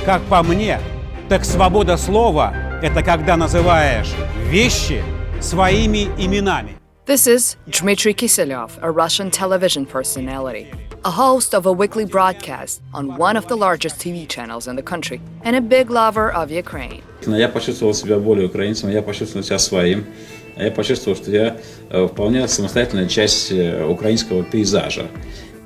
Как по мне, так свобода слова – это когда называешь вещи своими именами. This is Dmitry Kiselyov, a Russian television personality, a host of a weekly broadcast on one of the largest TV channels in the country, and a big lover of Ukraine. Я почувствовал себя более украинцем, я почувствовал себя своим, я почувствовал, что я вполне самостоятельная часть украинского пейзажа.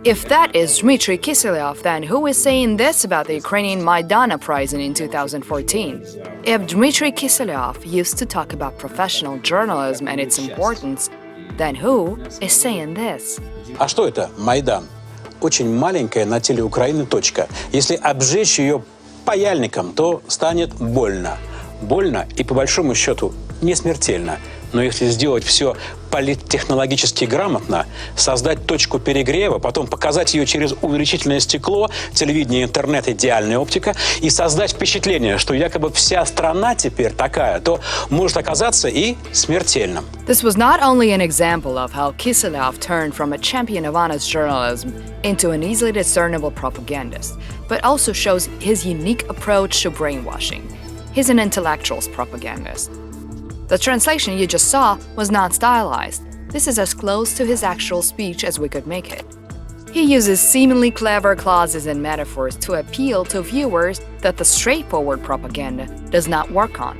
If that is Dmitry Kiselyov, then who is saying this about the Ukrainian Maidan uprising in 2014? If Dmitry Kiselyov used to talk about professional journalism and its importance, then who is saying this? А что это Майдан? Очень маленькая на теле Украины точка. Если обжечь ее паяльником, то станет больно. Больно и, по большому счету, не смертельно. Но если сделать все политтехнологически грамотно, создать точку перегрева, потом показать ее через увеличительное стекло, телевидение, интернет, идеальная оптика, и создать впечатление, что якобы вся страна теперь такая, то может оказаться и смертельным. This was not only an example of how Kiselyov turned from a champion of honest journalism into an easily discernible propagandist, but also shows his unique approach to brainwashing. He's an intellectual's propagandist. The translation you just saw was not stylized. This is as close to his actual speech as we could make it. He uses seemingly clever clauses and metaphors to appeal to viewers that the straightforward propaganda does not work on.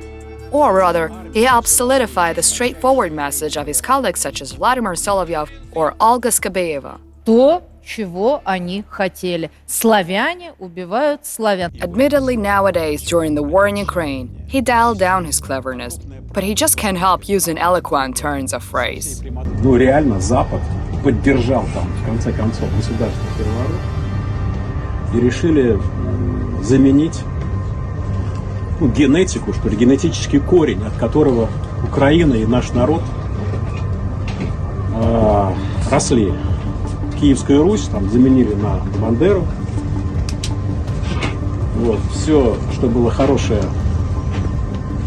Or rather, he helps solidify the straightforward message of his colleagues such as Vladimir Solovyov or Olga Skabeyeva. То, чего они хотели. Славяне убивают славян. Admittedly, nowadays, during the war in Ukraine, he dialed down his cleverness, but he just can't help using eloquent turns of phrase. Ну, реально Запад поддержал там, в конце концов, государственный переворот и решили заменить генетику, что ли, генетический корень, от которого Украина и наш народ росли. Киевскую Русь там заменили на Бандеру. Вот, все, что было хорошее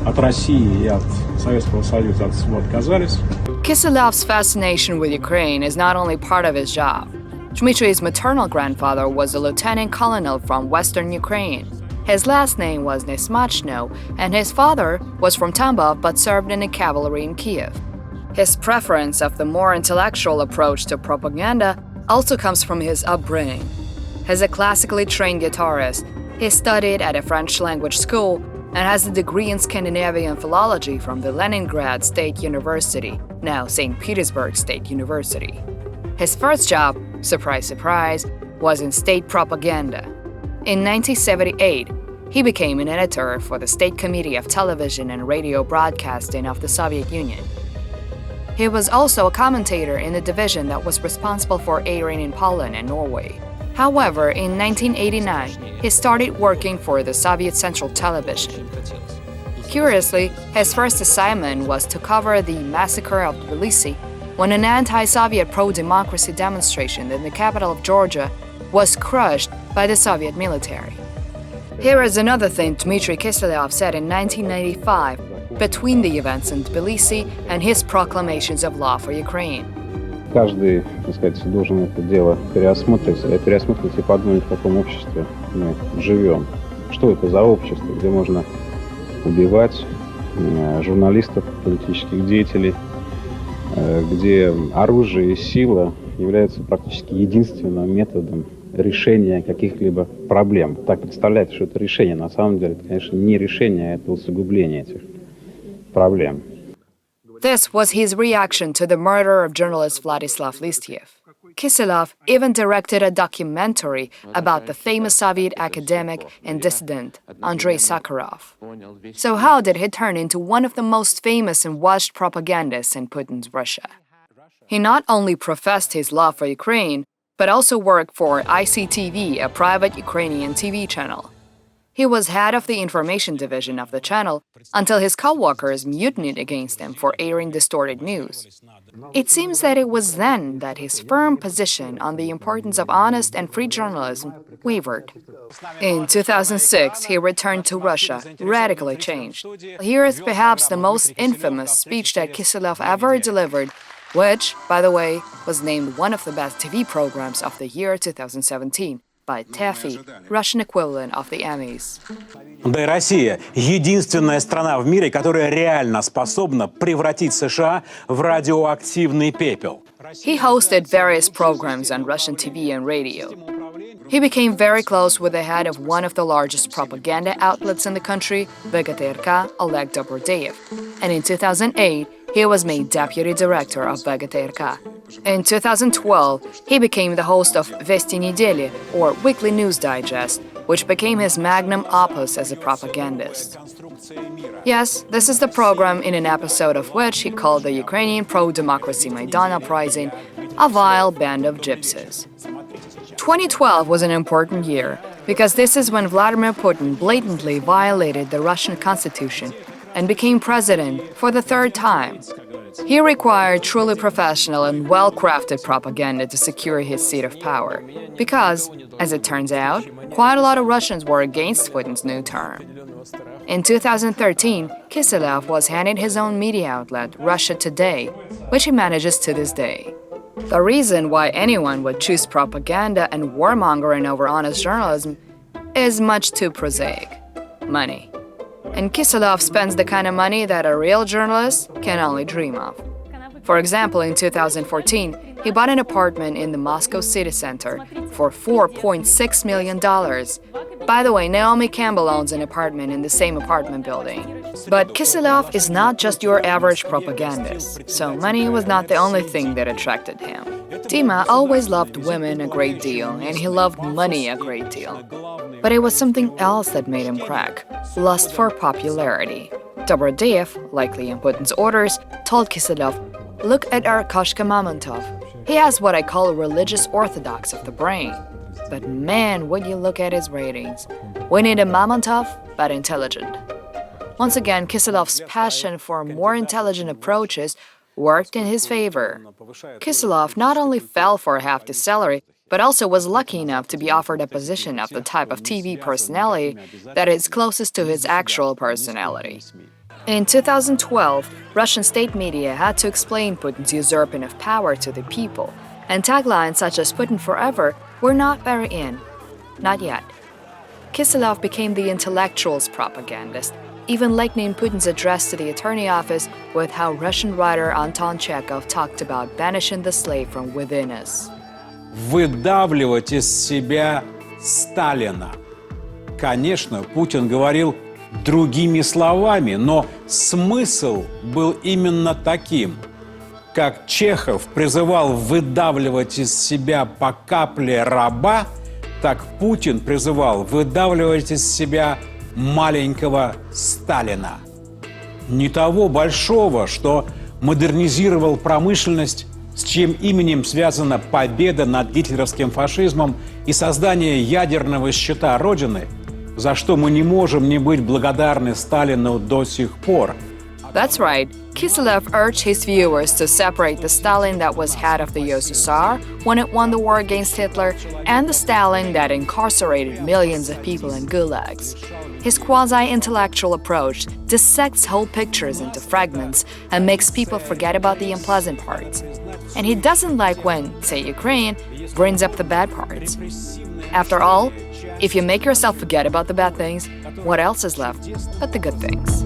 от России и от Советского Союза, от всего отказались. Kiselyov's fascination with Ukraine is not only part of his job. Dmitry's maternal grandfather was a lieutenant colonel from western Ukraine. His last name was Nesmachno, and his father was from Tambov but served in the cavalry in Kiev. His preference of the more intellectual approach to propaganda also comes from his upbringing. As a classically trained guitarist, he studied at a French language school and has a degree in Scandinavian philology from the Leningrad State University, now St. Petersburg State University. His first job, surprise, surprise, was in state propaganda. In 1978, he became an editor for the State Committee of Television and Radio Broadcasting of the Soviet Union. He was also a commentator in the division that was responsible for airing in Poland and Norway. However, in 1989, he started working for the Soviet Central Television. Curiously, his first assignment was to cover the massacre of Tbilisi, when an anti-Soviet pro-democracy demonstration in the capital of Georgia was crushed by the Soviet military. Here is another thing Dmitry Kiselyov said in 1995 between the events in Tbilisi and his proclamations of law for Ukraine. Каждый, так сказать, должен это дело переосмыслить и подумать, в каком обществе мы живем. Что это за общество, где можно убивать журналистов, политических деятелей, где оружие и сила являются практически единственным методом решения каких-либо проблем. Так представляется, что это решение. На самом деле, это, конечно, не решение, а это усугубление этих проблем. This was his reaction to the murder of journalist Vladislav Listyev. Kiselyov even directed a documentary about the famous Soviet academic and dissident Andrei Sakharov. So how did he turn into one of the most famous and watched propagandists in Putin's Russia? He not only professed his love for Ukraine, but also worked for ICTV, a private Ukrainian TV channel. He was head of the information division of the channel until his co-workers mutinied against him for airing distorted news. It seems that it was then that his firm position on the importance of honest and free journalism wavered. In 2006, he returned to Russia, radically changed. Here is perhaps the most infamous speech that Kiselyov ever delivered which, by the way, was named one of the best TV programs of the year 2017 by TEFI, Russian equivalent of the Emmys. Да и Россия – единственная страна в мире, которая реально способна превратить США в радиоактивный пепел. He hosted various programs on Russian TV and radio. He became very close with the head of one of the largest propaganda outlets in the country, VGTRK, Oleg Dobrodeyev, and in 2008, he was made deputy director of VGTRK. In 2012, he became the host of Vesti Nedeli, or Weekly News Digest, which became his magnum opus as a propagandist. Yes, this is the program in an episode of which he called the Ukrainian pro-democracy Maidan uprising a vile band of gypsies. 2012 was an important year because this is when Vladimir Putin blatantly violated the Russian constitution and became president for the third time. He required truly professional and well-crafted propaganda to secure his seat of power because, as it turns out, quite a lot of Russians were against Putin's new term. In 2013, Kiselyov was handed his own media outlet, Russia Today, which he manages to this day. The reason why anyone would choose propaganda and warmongering over honest journalism is much too prosaic: money. And Kiselyov spends the kind of money that a real journalist can only dream of. For example, in 2014, he bought an apartment in the Moscow city center for $4.6 million. By the way, Naomi Campbell owns an apartment in the same apartment building. But Kiselyov is not just your average propagandist, so money was not the only thing that attracted him. Dima always loved women a great deal, and he loved money a great deal. But it was something else that made him crack: lust for popularity. Dobrodeyev, likely in Putin's orders, told Kiselyov, "Look at Arkashka Mamontov. He has what I call religious orthodox of the brain. But man, would you look at his ratings. We need a Mamontov, but intelligent." Once again, Kiselyov's passion for more intelligent approaches worked in his favor. Kiselyov not only fell for half the salary, but also was lucky enough to be offered a position of the type of TV personality that is closest to his actual personality. In 2012, Russian state media had to explain Putin's usurping of power to the people, and taglines such as "Putin forever" were not very in. Not yet. Kiselyov became the intellectual's propagandist, even likening Putin's address to the attorney office with how Russian writer Anton Chekhov talked about banishing the slave from within us. Выдавливать из себя Сталина. Конечно, Путин говорил другими словами, но смысл был именно таким. Как Чехов призывал выдавливать из себя по капле раба, так Путин призывал выдавливать из себя маленького Сталина. Не того большого, что модернизировал промышленность, с чьим именем связана победа над гитлеровским фашизмом и создание ядерного щита Родины, за что мы не можем не быть благодарны Сталину до сих пор. That's right. Kiselyov urged his viewers to separate the Stalin that was head of the USSR when it won the war against Hitler and the Stalin that incarcerated millions of people in gulags. His quasi-intellectual approach dissects whole pictures into fragments and makes people forget about the unpleasant parts. And he doesn't like when, say, Ukraine, brings up the bad parts. After all, if you make yourself forget about the bad things, what else is left but the good things?